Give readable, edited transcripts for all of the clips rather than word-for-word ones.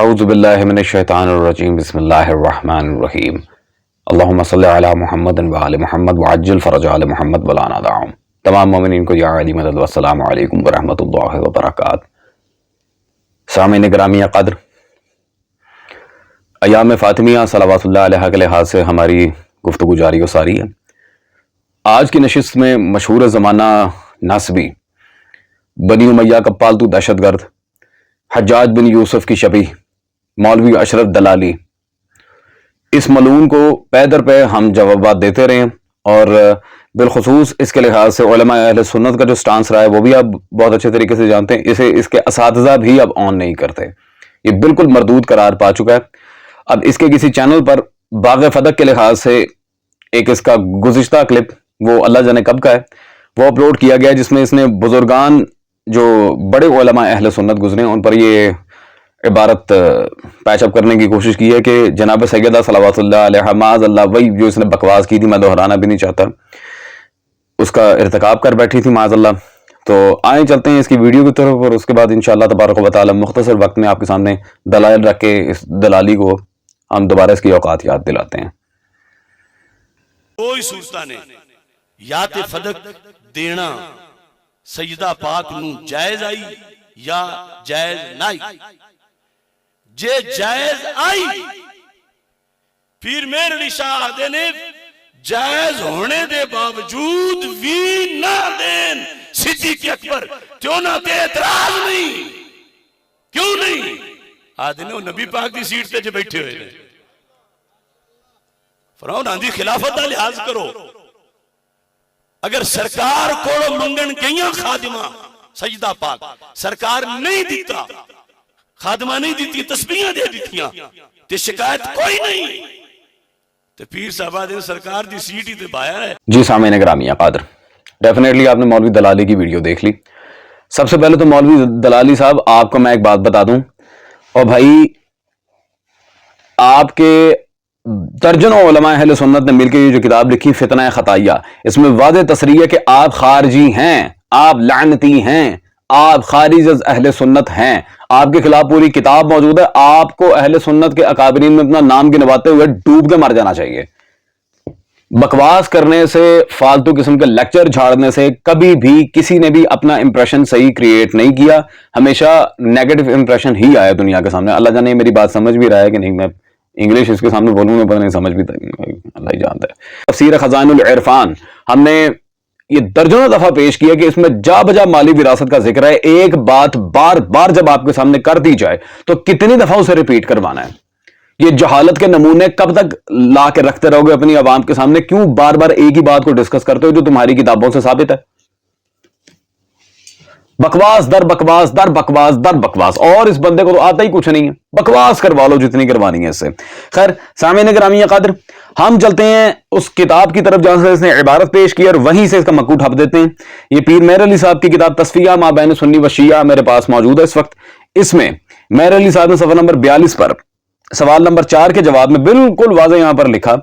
اعوذ باللہ من الشیطان الرجیم بسم اللہ الرحمن الرحیم اللہم صلی علی محمد وآل محمد وعجل فرج آل محمد ولا ندعهم۔ تمام مومنین کو یا علی مدد والسلام علیکم ورحمۃ اللہ وبرکاتہ۔ سامعین گرامی قدر، ایام فاطمیہ صلوات اللہ علیہ کے لحاظ سے ہماری گفتگو جاری و ساری ہے۔ آج کی نشست میں مشہور زمانہ نصبی، بنی امیہ کا پالتو دہشت گرد حجاج بن یوسف کی شبیہ مولوی اشرف دلالی، اس ملعون کو پے در پے ہم جوابات دیتے رہے ہیں، اور بالخصوص اس کے لحاظ سے علماء اہل سنت کا جو سٹانس رہا ہے وہ بھی اب بہت اچھے طریقے سے جانتے ہیں۔ اس کے اساتذہ بھی اب آن نہیں کرتے، یہ بالکل مردود قرار پا چکا ہے۔ اب اس کے کسی چینل پر باغ فدق کے لحاظ سے ایک اس کا گزشتہ کلپ، وہ اللہ جانے کب کا ہے، وہ اپلوڈ کیا گیا، جس میں اس نے بزرگان جو بڑے علماء اہل سنت گزرے ہیں ان پر یہ عبارت پیچ اپ کرنے کی کوشش کی ہے کہ جناب سیدہ صلوات اللہ علیہ معاذ اللہ، وہی جو اس نے بکواس کی تھی، میں دہرانا بھی نہیں چاہتا، اس کا ارتکاب کر بیٹھی تھی معاذ اللہ۔ تو آئیں چلتے ہیں اس کی ویڈیو کی طرف، اور اس کے بعد انشاءاللہ تبارک و تعالی مختصر وقت میں آپ کے سامنے دلائل رکھ کے اس دلالی کو ہم دوبارہ اس کی اوقات یاد دلاتے ہیں۔ کوئی سوچتا نہیں یا تے فدق دینا سیدہ پاک نو جائز آئی یا جائز نہ آئی، جے جائز آئی پھر میرے لیے شاہ دینے جائز ہونے دے باوجود بھی نہ دین صدیق اکبر کیوں نہ تے اعتراض نہیں، کیوں نہیں آدھنے وہ نبی پاک دی سیٹ تے جو بیٹھے ہوئے فرعون آندھی خلافت دا لحاظ کرو، اگر سرکار کوڑو منگن گئیاں خادمہ سجدہ پاک سرکار نہیں دیتا، خادمہ نہیں دیتی، تسبیحاں دے دیتیاں تے شکایت کوئی نہیں، تے پیر صاحبہ دے سرکار دی سیٹ ہی تے بایا ہے۔ جی سامعین گرامی قادر، ڈیفینیٹلی آپ نے مولوی دلالی کی ویڈیو دیکھ لی۔ سب سے پہلے تو مولوی دلالی صاحب، آپ کو میں ایک بات بتا دوں، اور بھائی آپ کے درجنوں علماء اہل سنت نے مل کے یہ جو کتاب لکھی فتنہ خطائیہ، اس میں واضح تصریح ہے کہ آپ خارجی ہیں، آپ لعنتی ہیں، آپ خارج از اہل سنت ہیں، آپ کے خلاف پوری کتاب موجود ہے، آپ کو اہل سنت کے اکابرین میں اپنا نام گنواتے ہوئے ڈوب کے مر جانا چاہیے۔ بکواس کرنے سے، فالتو قسم کے لیکچر جھاڑنے سے کبھی بھی کسی نے بھی اپنا امپریشن صحیح کریٹ نہیں کیا، ہمیشہ نیگیٹو امپریشن ہی آیا دنیا کے سامنے۔ اللہ جانے میری بات سمجھ بھی رہا ہے کہ نہیں، میں انگلش اس کے سامنے بولوں میں پتہ نہیں سمجھ بھی اللہ ہی جانتا ہے۔ تفسیر خزائن العرفان ہم نے یہ درجنوں دفعہ پیش کیا کہ اس میں جا بجا مالی وراثت کا ذکر ہے۔ ایک بات بار بار جب آپ کے سامنے کر دی جائے تو کتنی دفعہ اسے ریپیٹ کروانا ہے؟ یہ جہالت کے نمونے کب تک لا کے رکھتے رہو گے اپنی عوام کے سامنے؟ کیوں بار بار ایک ہی بات کو ڈسکس کرتے ہو جو تمہاری کتابوں سے ثابت ہے؟ بکواس در بکواس در بکواس در بکواس، اور اس بندے کو تو آتا ہی کچھ نہیں ہے، بکواس کروا لو جتنی کروانی ہے اس سے۔ خیر سامعین گرامی قدر، ہم چلتے ہیں اس کتاب کی طرف جہاں سے اس نے عبارت پیش کی، اور وہیں سے اس کا مکو ٹھپ دیتے ہیں۔ یہ پیر مہر علی صاحب کی کتاب تصفیہ ما بین سنی و شیعہ میرے پاس موجود ہے اس وقت۔ اس میں مہر علی صاحب نے صفحہ نمبر 42 پر سوال نمبر 4 کے جواب میں بالکل واضح یہاں پر لکھا،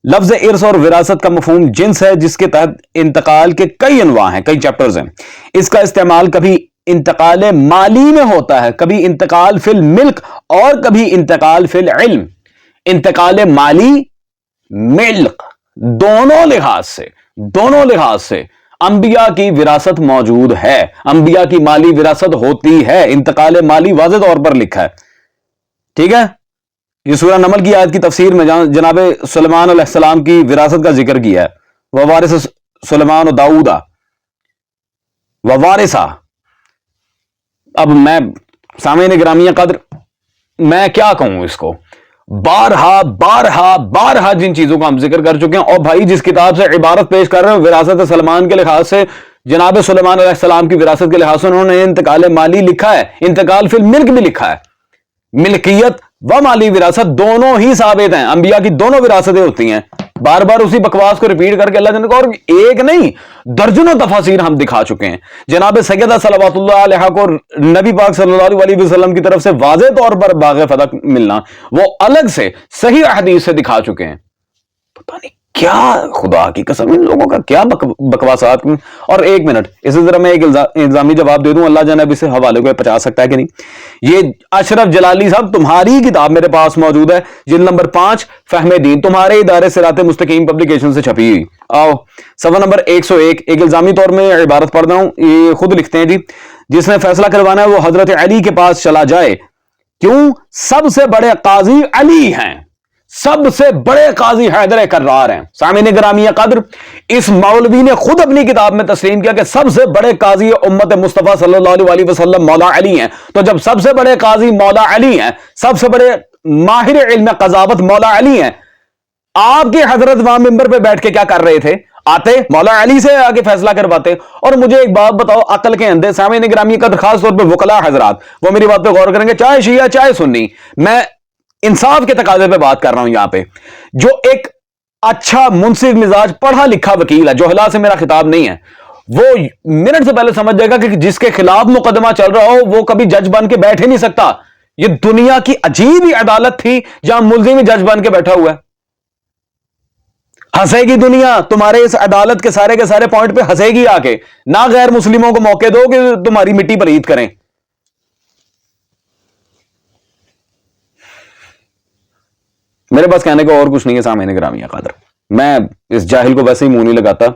لفظ ارث اور وراثت کا مفہوم جنس ہے جس کے تحت انتقال کے کئی انواع ہیں، کئی چیپٹرز ہیں۔ اس کا استعمال کبھی انتقال مالی میں ہوتا ہے، کبھی انتقال فی الملک، اور کبھی انتقال فی العلم۔ انتقال مالی ملک دونوں لحاظ سے انبیاء کی وراثت موجود ہے، انبیاء کی مالی وراثت ہوتی ہے، انتقال مالی واضح طور پر لکھا ہے، ٹھیک ہے۔ یہ سورہ نمل کی آیت کی تفسیر میں جناب سلیمان علیہ السلام کی وراثت کا ذکر کیا ہے، ووارث سلیمان و داؤدا ووارثہ۔ اب میں سامعین گرامی قدر میں کیا کہوں اس کو، بارہا جن چیزوں کا ہم ذکر کر چکے ہیں، اور بھائی جس کتاب سے عبارت پیش کر رہے ہیں وراثت سلمان کے لحاظ سے، جناب سلیمان علیہ السلام کی وراثت کے لحاظ سے انہوں نے انتقال مالی لکھا ہے، انتقال فی الملک بھی لکھا ہے۔ ملکیت و مالی وراثت دونوں ہی ثابت ہیں، انبیاء کی دونوں وراثتیں ہوتی ہیں۔ بار بار اسی بکواس کو ریپیٹ کر کے اللہ جانے کو، اور ایک نہیں درجنوں تفاسیر ہم دکھا چکے ہیں۔ جناب سیدہ صلوات اللہ علیہ کو نبی پاک صلی اللہ علیہ وسلم کی طرف سے واضح طور پر باغ فدق ملنا، وہ الگ سے صحیح احادیث سے دکھا چکے ہیں۔ پتہ نہیں کیا خدا کی قسم ان لوگوں کا کیا بکواسات. اور ایک منٹ اسے ذرا میں ایک الزامی جواب دے دوں, اللہ جانے اب اسے حوالے کو پہنچا سکتا ہے کہ نہیں. یہ اشرف جلالی صاحب تمہاری کتاب میرے پاس موجود ہے, جلد نمبر 5 فہم دین, تمہارے ادارے صراط مستقیم پبلیکیشن سے چھپی ہوئی. آؤ صفحہ نمبر 101, ایک الزامی طور میں عبارت پڑھ رہا ہوں, یہ خود لکھتے ہیں جی, جس نے فیصلہ کروانا ہے وہ حضرت علی کے پاس چلا جائے, کیوں سب سے بڑے قاضی علی ہیں, سب سے بڑے قاضی حیدر کرار ہیں. سامعین گرامی قدر, اس مولوی نے خود اپنی کتاب میں تسلیم کیا کہ سب سے بڑے قاضی امت مصطفیٰ صلی اللہ علیہ وسلم مولا علی ہیں. تو جب سب سے بڑے قاضی مولا علی ہیں, سب سے بڑے ماہر علم قضاوت مولا علی ہیں, آپ کی حضرت وہاں ممبر پہ بیٹھ کے کیا کر رہے تھے؟ آتے مولا علی سے آگے فیصلہ کرواتے. اور مجھے ایک بات بتاؤ عقل کے اندھے سامعین گرامی قدر, خاص طور پہ وکلاء حضرات, وہ میری بات پہ غور کریں گے, چاہے شیعہ چاہے سنی, میں انصاف کے تقاضے پہ بات کر رہا ہوں یہاں پہ. جو ایک اچھا منصف مزاج پڑھا لکھا وکیل ہے, جوہلا سے میرا خطاب نہیں ہے, وہ منٹ سے پہلے سمجھ جائے گا کہ جس کے خلاف مقدمہ چل رہا ہو وہ کبھی جج بن کے بیٹھ ہی نہیں سکتا. یہ دنیا کی عجیب ہی عدالت تھی جہاں ملزم ہی جج بن کے بیٹھا ہوا ہے. ہنسے گی دنیا تمہارے اس عدالت کے سارے پوائنٹ پہ, ہنسے گی آ کے. نہ غیر مسلموں کو موقع دو کہ تمہاری مٹی پلید کریں. میرے پاس کہنے کو اور کچھ نہیں ہے سامعین گرامی قدر, میں اس جاہل کو ویسے ہی منہ نہیں لگاتا,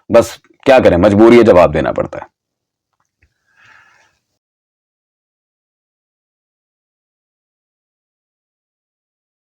بس کیا کریں مجبوری ہے جواب دینا پڑتا ہے.